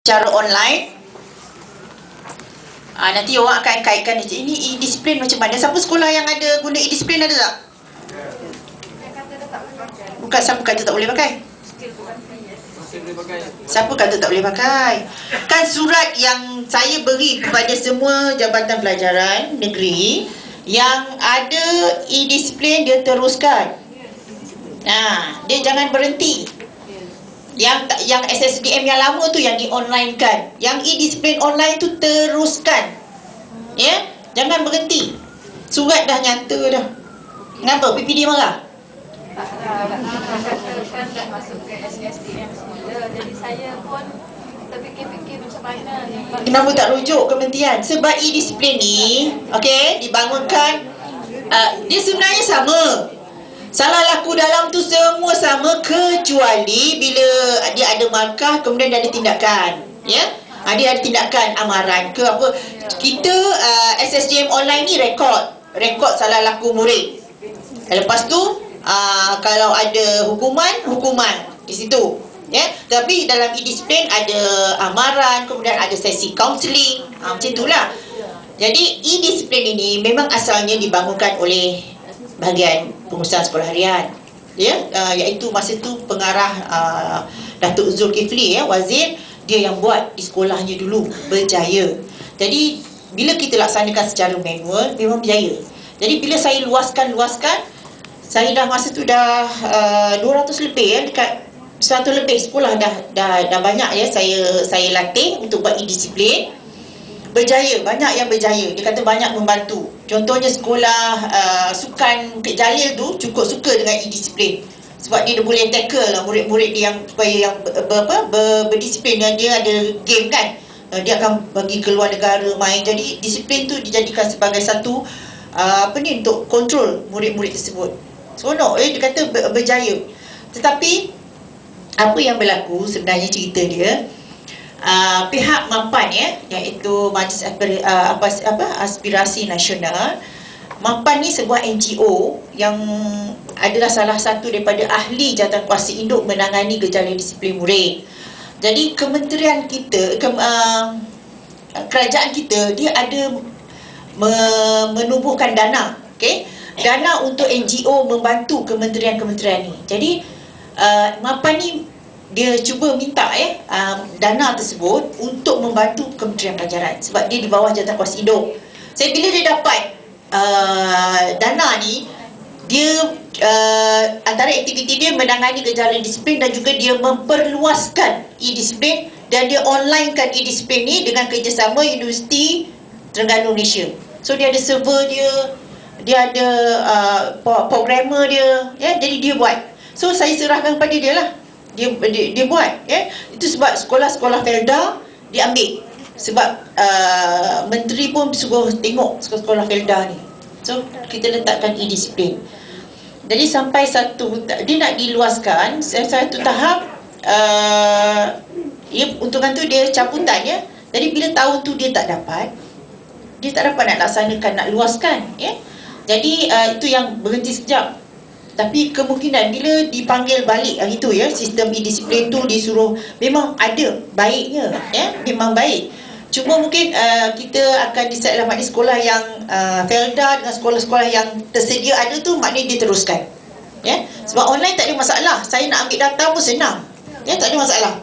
Secara online. Nanti orang akan kaitkan ini e-disiplin macam mana. Siapa sekolah yang ada guna e-disiplin, ada tak? Bukan siapa kata tak boleh pakai. Siapa kata tak boleh pakai? Kan surat yang saya beri kepada semua jabatan pelajaran negeri, yang ada e-disiplin dia teruskan. Dia jangan berhenti. Yang SSDM yang lama tu yang di-online kan. Yang e-disiplin online tu teruskan. Ya, jangan berhenti. Surat dah nyata dah. Kenapa? PPD marah? Kan dah masuk ke SSDM semula. Jadi saya pun terfikir-fikir macam mana yang Kenapa tak rujuk kementerian? Sebab e-disiplin ni, okey, dibangunkan, dia sebenarnya sama. Salah laku dalam tu semua sama, kecuali bila dia ada markah kemudian dia ada tindakan, ya. Dia ada tindakan amaran ke apa. Kita SSDM online ni rekod salah laku murid. Lepas tu kalau ada hukuman di situ, ya. Tapi dalam e-disiplin ada amaran, kemudian ada sesi kaunseling, macam itulah. Jadi e-disiplin ini memang asalnya dibangunkan oleh bahagian pengurusan sekolah harian, ya, iaitu masa tu pengarah Datuk Zulkifli, Wazir, dia yang buat di sekolahnya dulu, berjaya. Jadi bila kita laksanakan secara manual memang berjaya. Jadi bila saya luaskan, saya dah masa tu dah 200 lebih, dekat 100 lebih sekolah dah banyak, ya, saya latih untuk buat e-disiplin. Berjaya, banyak yang berjaya. Dia kata banyak membantu. Contohnya sekolah sukan Kek Jalil tu cukup suka dengan e-disiplin. Sebab dia boleh tackle lah murid-murid dia yang supaya yang berdisiplin. Dan dia ada game kan. Dia akan bagi keluar negara main. Jadi disiplin tu dijadikan sebagai satu untuk kontrol murid-murid tersebut. Seronok, dia kata berjaya. Tetapi apa yang berlaku sebenarnya cerita dia, pihak MAPAN, iaitu Majlis Aspirasi Nasional. MAPAN ni sebuah NGO yang adalah salah satu daripada ahli jawatankuasa induk menangani gejala disiplin murid. Jadi kementerian kita, kerajaan kita, dia ada menubuhkan dana, dana untuk NGO membantu kementerian-kementerian ni. Jadi MAPAN ni dia cuba minta dana tersebut untuk membantu Kementerian Pelajaran, sebab dia di bawah jawatankuasa induk. Bila dia dapat dana ni, dia antara aktiviti dia menangani gejala disiplin dan juga dia memperluaskan e-disiplin, dan dia onlinekan e-disiplin ni dengan kerjasama Universiti Terengganu Malaysia. So dia ada server dia ada programmer dia, jadi dia buat. So saya serahkan kepada dia lah. Dia buat, itu sebab sekolah-sekolah Felda dia ambil, sebab menteri pun suruh tengok sekolah Felda ni. So kita letakkan e-disiplin. Jadi sampai dia nak diluaskan satu tahap, untungan tu dia caputan, ya. Jadi bila tahun tu dia tak dapat nak laksanakan, nak luaskan, jadi itu yang berhenti sekejap. Tapi kemungkinan bila dipanggil balik hari tu, sistem e-disiplin tu disuruh, memang ada baiknya, memang baik. Cuma mungkin kita akan decide lah, maknanya sekolah yang Felda dengan sekolah-sekolah yang tersedia ada tu, maknanya dia teruskan, sebab online tak ada masalah. Saya nak ambil data pun senang, tak ada masalah.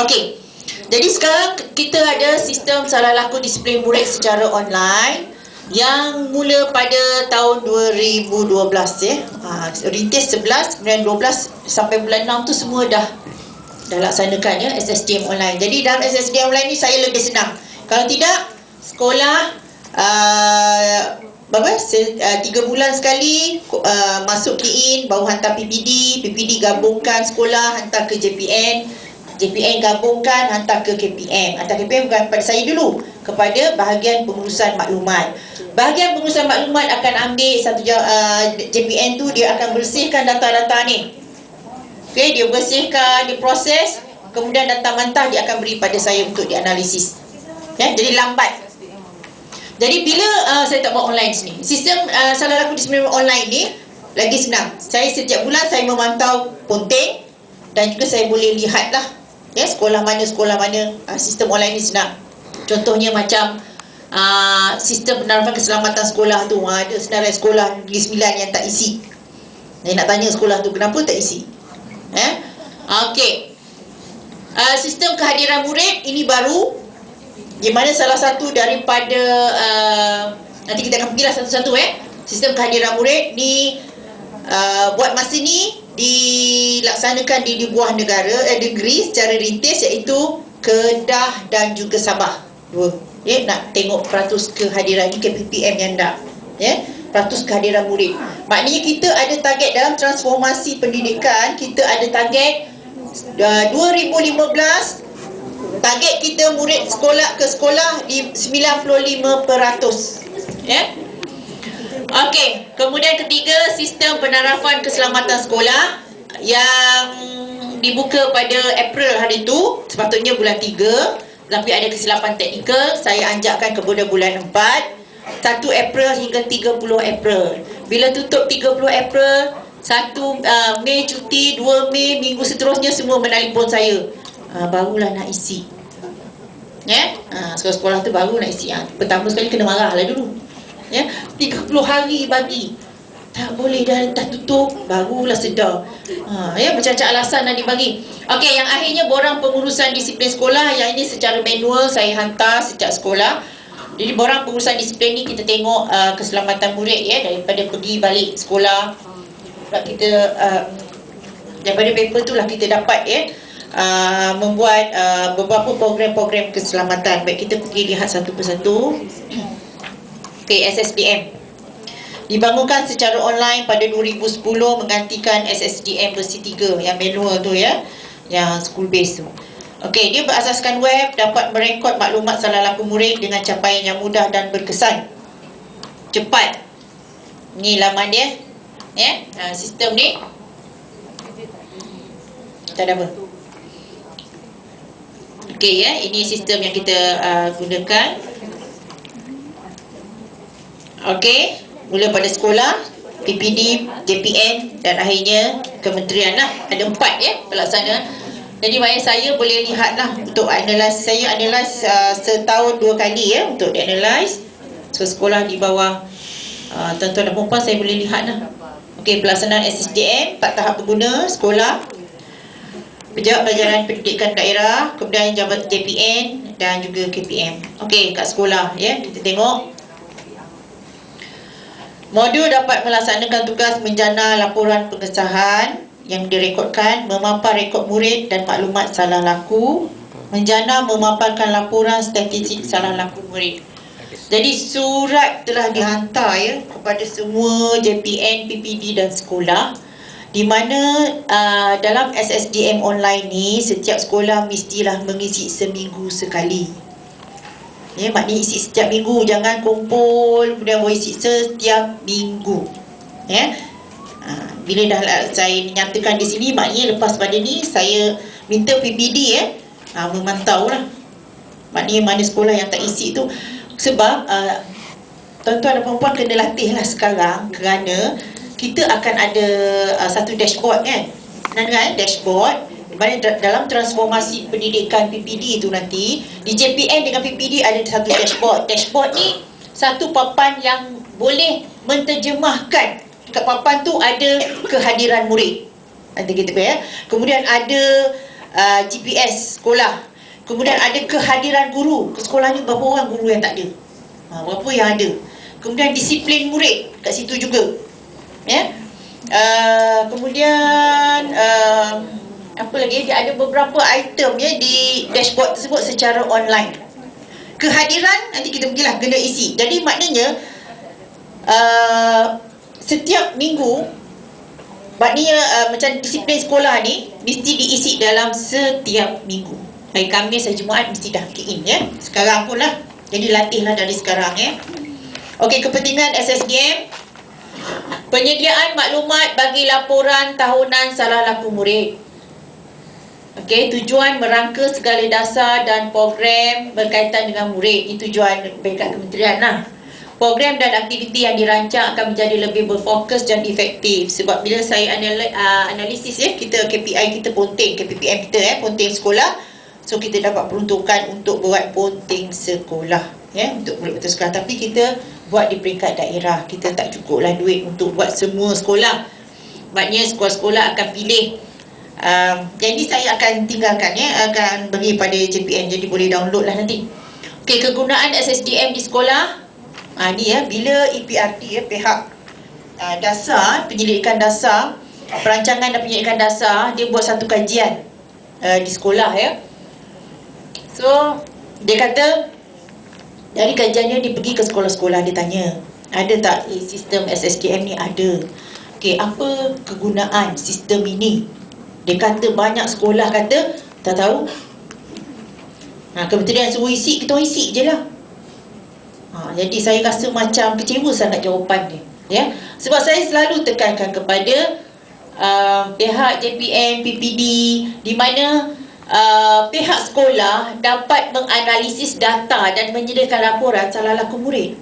Okey, jadi sekarang kita ada sistem salah laku disiplin murid secara online yang mula pada tahun 2012, rintis 11, kemudian 12 sampai bulan 6 tu semua dah laksanakan, SSDM online. Jadi dalam SSDM online ni saya lebih senang. Kalau tidak, sekolah 3 bulan sekali masuk key in, baru hantar PPD gabungkan sekolah, hantar ke JPN gabungkan, hantar ke KPM. Hantar KPM bukan kepada saya dulu, kepada bahagian pengurusan maklumat. Bahagian pengurusan maklumat akan ambil JPN tu, dia akan bersihkan data-data ni. Dia bersihkan, dia proses, kemudian data mentah dia akan beri pada saya untuk dianalisis. Jadi lambat. Jadi bila saya tak buat online sini, sistem salah laku disiplin online ni lagi senang. Saya setiap bulan saya memantau ponteng, dan juga saya boleh lihat lah Ya, sekolah mana, sistem online ni senang. Contohnya macam sistem penerapan keselamatan sekolah tu, ada senarai sekolah Negeri Sembilan yang tak isi. Saya nak tanya sekolah tu kenapa tak isi. Okey. Sistem kehadiran murid ini baru, di mana salah satu daripada nanti kita akan pergilah satu-satu. Sistem kehadiran murid ni buat masa ni dilaksanakan di buah negeri secara rintis, iaitu Kedah dan juga Sabah. Dua. Nak tengok peratus kehadiran ni, KPPM yang dah. Peratus kehadiran murid. Maknanya kita ada target dalam transformasi pendidikan, kita ada target 2015, target kita murid sekolah ke sekolah di 95%. Okey, kemudian ketiga, sistem penerapan keselamatan sekolah yang dibuka pada April hari itu, sepatutnya bulan 3, tapi ada kesilapan teknikal, saya anjakkan kepada bulan 4, 1 April hingga 30 April. Bila tutup 30 April, 1 Mei cuti, 2 Mei minggu seterusnya semua menelpon saya. Barulah nak isi. Sekolah-sekolah tu baru nak isi. Pertama sekali kena marah lah dulu. 30 hari bagi. Tak boleh, dah tutup, barulah sedar. Bercacak alasan nak dibagi. Okey, yang akhirnya borang pengurusan disiplin sekolah, yang ini secara manual saya hantar sejak sekolah. Jadi borang pengurusan disiplin ni kita tengok keselamatan murid daripada pergi balik sekolah. Kita daripada paper tu lah kita dapat membuat beberapa program-program keselamatan. Baik, kita pergi lihat satu persatu. Okey, SSDM dibangunkan secara online pada 2010 menggantikan SSDM versi 3 yang manual tu, yang school base tu. Okey, dia berasaskan web, dapat merekod maklumat salah laku murid dengan capaian yang mudah dan berkesan. Cepat. Ni laman dia. Sistem ni. Tak ada apa. Okey, ini sistem yang kita gunakan. Okey, mula pada sekolah, PPD, JPN dan akhirnya kementerian lah. Ada 4 pelaksana. Jadi maknanya saya boleh lihat lah untuk analyse. Saya analyse setahun 2 kali untuk analyse. So sekolah di bawah tuan-tuan dan perempuan saya boleh lihat lah. Okey, pelaksanaan SSDM 4 tahap pengguna sekolah, pejabat pelajaran pendidikan daerah, kemudian jabat JPN dan juga KPM. Okey, kat sekolah kita tengok. Modul dapat melaksanakan tugas menjana laporan pengesahan yang direkodkan, memapar rekod murid dan maklumat salah laku, menjana memaparkan laporan statistik salah laku murid. Jadi surat telah dihantar kepada semua JPN, PPD dan sekolah, di mana dalam SSDM online ni setiap sekolah mestilah mengisi seminggu sekali. Maknanya isi setiap minggu, jangan kumpul kemudian isi setiap minggu. Bila dah saya nyatakan di sini, maknanya lepas pada ni saya minta PPD memantau lah. Maknanya mana sekolah yang tak isi tu. Sebab tuan-tuan dan perempuan kena latih lah sekarang, kerana kita akan ada satu dashboard dashboard. Mana dalam transformasi pendidikan PPD itu nanti, di JPN dengan PPD ada satu dashboard. Dashboard ni satu papan yang boleh menterjemahkan. Kat papan tu ada kehadiran murid. Kemudian ada GPS sekolah. Kemudian ada kehadiran guru. Ke sekolah ni berapa orang guru yang tak ada? Berapa yang ada? Kemudian disiplin murid kat situ juga. Kemudian apa lagi? Dia ada beberapa item di dashboard tersebut secara online. Kehadiran nanti kita pergilah kena isi. Jadi maknanya setiap minggu, maknanya macam disiplin sekolah ni mesti diisi dalam setiap minggu. Hari Khamis, hari Jumaat mesti dah key in Sekarang pun lah. Jadi latihlah dari sekarang Okey, kepentingan SSDM, penyediaan maklumat bagi laporan tahunan salah laku murid. Okey, tujuan merangka segala dasar dan program berkaitan dengan murid. Ini tujuan dekat kementerian lah. program dan aktiviti yang dirancang akan menjadi lebih berfokus dan efektif. Sebab bila saya analisis kita KPI kita ponting, KPPM kita ponting sekolah. So kita dapat peruntukan untuk buat ponting sekolah, untuk buat ponting sekolah. Tapi kita buat di peringkat daerah. Kita tak cukuplah duit untuk buat semua sekolah. Maknanya sekolah-sekolah akan pilih. Jadi saya akan tinggalkan, akan bagi pada JPN, jadi boleh download lah nanti. Okey, kegunaan SSDM di sekolah. Ni bila EPRD pihak dasar, penyelidikan dasar, perancangan dan penyelidikan dasar, dia buat satu kajian di sekolah So dia kata dari kajiannya dia pergi ke sekolah-sekolah, dia tanya ada tak sistem SSDM ni? Ada. Okey, apa kegunaan sistem ini? Dia kata banyak sekolah kata tak tahu. Kebetulan suruh isi, kita isi je lah. Jadi saya rasa macam kecewa sangat jawapan dia. Sebab saya selalu tekankan kepada pihak JPN, PPD, di mana pihak sekolah dapat menganalisis data dan menyediakan laporan salah laku murid.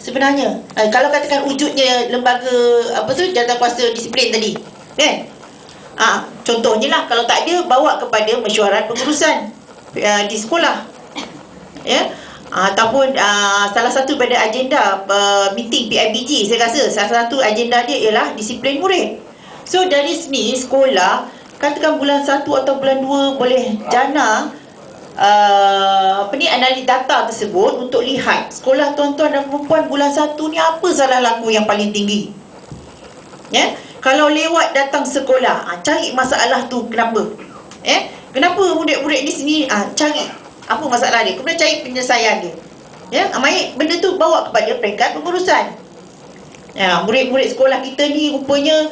Sebenarnya kalau katakan wujudnya lembaga jawatankuasa disiplin tadi, contohnya lah, kalau tak ada, bawa kepada mesyuarat pengurusan di sekolah, ataupun salah satu pada agenda meeting PIBG, saya rasa salah satu agenda dia ialah disiplin murid. So dari sini sekolah, katakan bulan 1 atau bulan 2 boleh jana analisis data tersebut untuk lihat sekolah tuan-tuan dan perempuan bulan 1 ni apa salah laku yang paling tinggi. Kalau lewat datang sekolah, cari masalah tu kenapa. Kenapa murid-murid di sini, cari apa masalah dia, kemudian cari penyelesaian dia. Baik, benda tu bawa kepada peringkat pengurusan. Murid-murid sekolah kita ni rupanya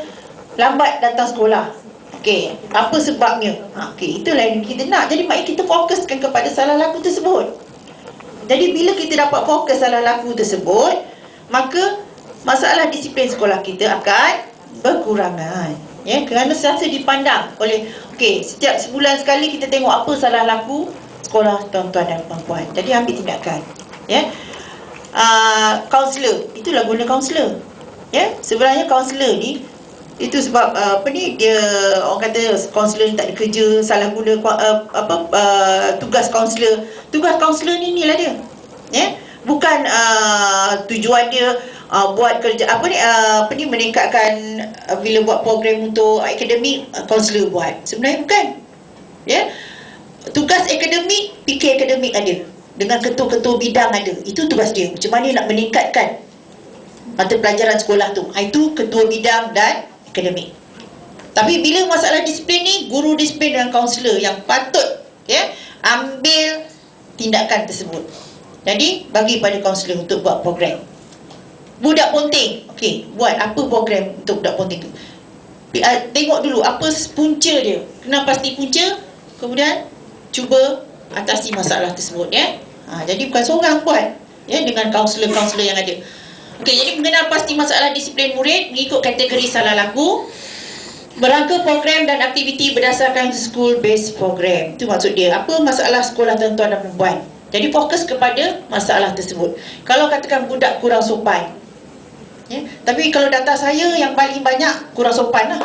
lambat datang sekolah. Okey, apa sebabnya? Okey, itulah yang kita nak. Jadi mari kita fokuskan kepada salah laku tersebut. Jadi bila kita dapat fokus salah laku tersebut, maka masalah disiplin sekolah kita akan berkurangan. Kerana sentiasa dipandang oleh, setiap sebulan sekali kita tengok apa salah laku sekolah tuan-tuan dan perempuan. Jadi ambil tindakan. Kaunselor, itulah guna kaunselor. Sebenarnya kaunselor ni, itu sebab dia orang kata kaunselor ni tak ada kerja, salah guna tugas kaunselor. Tugas kaunselor ni inilah dia. Bukan tujuan dia buat kerja meningkatkan bila buat program untuk akademik, kaunselor buat. Sebenarnya bukan. Tugas akademik, fikir akademik ada, dengan ketua-ketua bidang ada. Itu tugas dia. Macam mana nak meningkatkan mata pelajaran sekolah tu. Itu ketua bidang dan akademik. Tapi bila masalah disiplin ni, guru disiplin dan kaunselor yang patut ambil tindakan tersebut. Jadi bagi pada kaunselor untuk buat program. Budak ponting, buat apa program untuk budak ponting tu? Tengok dulu apa punca dia. Kena pasti punca, kemudian cuba atasi masalah tersebut. Jadi bukan seorang buat, dengan kaunselor-kaunselor yang ada. Jadi mengenal pasti masalah disiplin murid mengikut kategori salah laku, berangka program dan aktiviti berdasarkan school based program. Itu maksud dia. Apa masalah sekolah tuan-tuan dan perempuan? Jadi fokus kepada masalah tersebut. Kalau katakan budak kurang sopan, tapi kalau data saya yang paling banyak kurang sopan lah.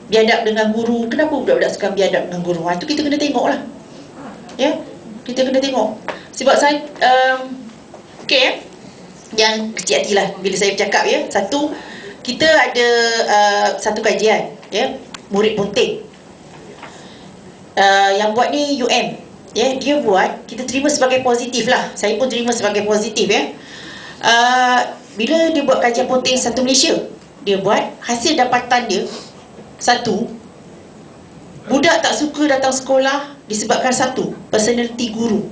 Biadab dengan guru. Kenapa budak-budak sekarang biadab dengan guru? Itu kita kena tengok lah. Kita kena tengok. Sebab saya yang kecil hati lah bila saya bercakap. Satu, kita ada satu kajian murid ponting. Yang buat ni UM. Dia buat, kita terima sebagai positif lah. Saya pun terima sebagai positif. Bila dia buat kajian ponting satu Malaysia, dia buat, hasil dapatan dia, satu, budak tak suka datang sekolah disebabkan satu, personality guru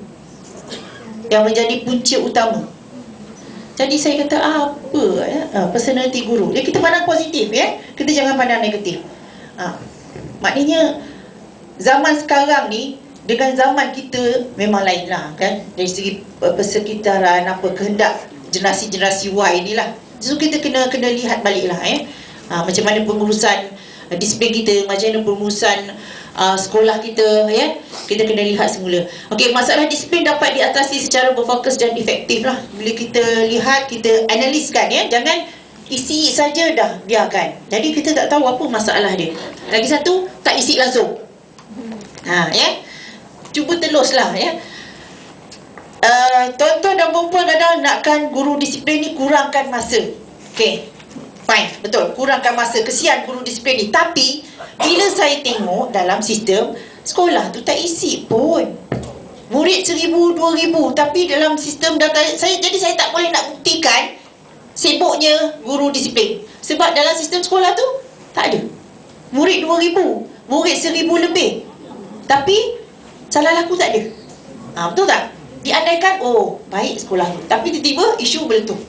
yang menjadi punca utama. Jadi saya kata apa personality guru. Kita pandang positif, kita jangan pandang negatif. Maknanya zaman sekarang ni dengan zaman kita memang lain lah kan, dari segi persekitaran kehendak generasi-generasi Y ni lah. So kita kena lihat balik lah macam mana pengurusan disiplin kita, macam mana pengurusan sekolah kita, ya. Kita kena lihat semula. Okey, masalah disiplin dapat diatasi secara berfokus dan efektif lah. Bila kita lihat, kita analiskan, ya. Jangan isi saja dah biarkan. Jadi kita tak tahu apa masalah dia. Lagi satu, tak isi langsung. Ya. Cuba teluslah, ya. Tuan-tuan dan puan-puan kadang nakkan guru disiplin ni kurangkan masa. Okey. Fine, betul. Kurangkan masa. Kesian guru disiplin ni. Tapi bila saya tengok dalam sistem sekolah tu tak isi pun. Murid 1,000, 2,000. Tapi dalam sistem data jadi saya tak boleh nak buktikan sibuknya guru disiplin. Sebab dalam sistem sekolah tu tak ada. Murid 2,000, murid 1,000 lebih. Tapi salah laku tak ada. Betul tak? Diandaikan, oh baik sekolah tu. Tapi tiba-tiba isu meletup.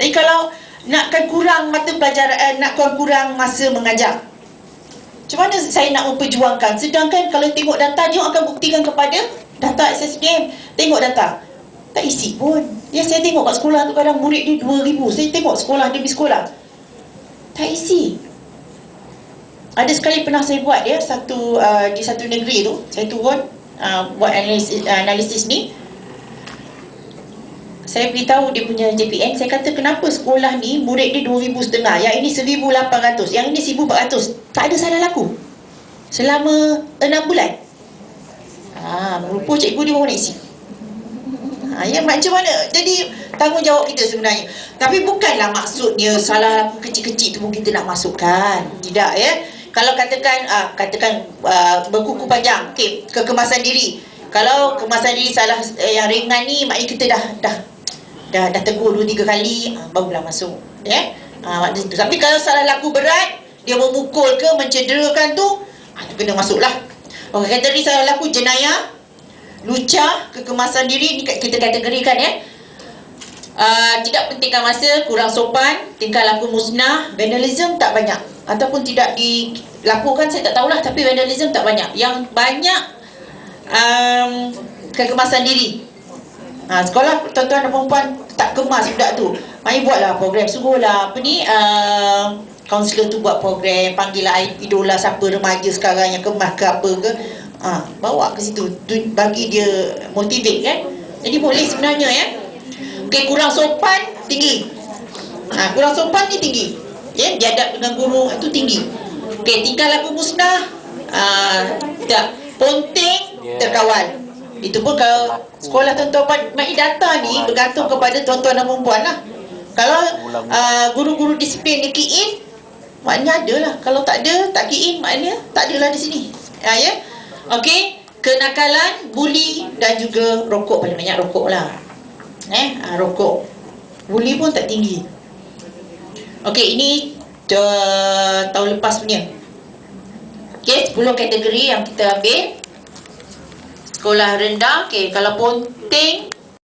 Jadi kalau nakkan kurang mata pelajaran, nakkan kurang masa mengajar, macam mana saya nak memperjuangkan? Sedangkan kalau tengok data, dia akan buktikan kepada data SSDM. Tengok data, tak isi pun. Ya, saya tengok kat sekolah tu kadang murid dia 2,000. Saya tengok sekolah demi sekolah, tak isi. Ada sekali pernah saya buat, ya, di satu negeri tu, saya turun buat analisis ni. Saya beritahu dia punya JPN. Saya kata, kenapa sekolah ni murid dia 2,500, yang ini 1,800, yang ini 1,400. Tak ada salah laku selama 6 bulan. Merupa cikgu dia baru nak isi. Ya, macam mana? Jadi tanggungjawab kita sebenarnya. Tapi bukanlah maksudnya salah laku kecil-kecil tu pun kita nak masukkan. Tidak, ya. Kalau katakan berkuku panjang, okay, kekemasan diri. Kalau kemasan diri salah yang ringan ni, maknanya kita dah tegur 2-3 kali, barulah masuk, ya. Tapi kalau salah laku berat, dia memukul ke mencederakan tu, kena masuklah. Kategori salah laku jenayah, lucah, kekemasan diri ni kita kategorikan, ya. Tidak pentingkan masa, kurang sopan, tingkah laku musnah, vandalism tak banyak, ataupun tidak dilakukan, saya tak tahulah. Tapi vandalism tak banyak. Yang banyak kekemasan diri. Sekolah tuan-tuan dan perempuan tak kemas budak tu, mari buatlah program. Suruhlah kaunselor tu buat program, panggillah idola siapa remaja sekarang yang kemas ke apa ke, bawa ke situ, bagi dia motivate, kan. Jadi boleh sebenarnya, ya. Okey, kurang sopan tinggi. Kurang sopan ni tinggi, ya. Biadab dengan guru itu tinggi. Okey, tingkah laku musnah, tak. Ponteng terkawal. Itu pun kalau sekolah tuan-tuan, maknanya data ni bergantung kepada tuan-tuan dan perempuan lah. Kalau guru-guru disiplin dia key in, maknanya ada lah. Kalau tak ada, tak key in, maknanya tak ada lah di sini. Ya. Okey, kenakalan, buli dan juga rokok. Paling banyak rokok lah. Rokok. Buli pun tak tinggi. Okey, ini tahun lepas punya. Okey, 10 kategori yang kita ambil. Sekolah rendah, okey, kalau ponteng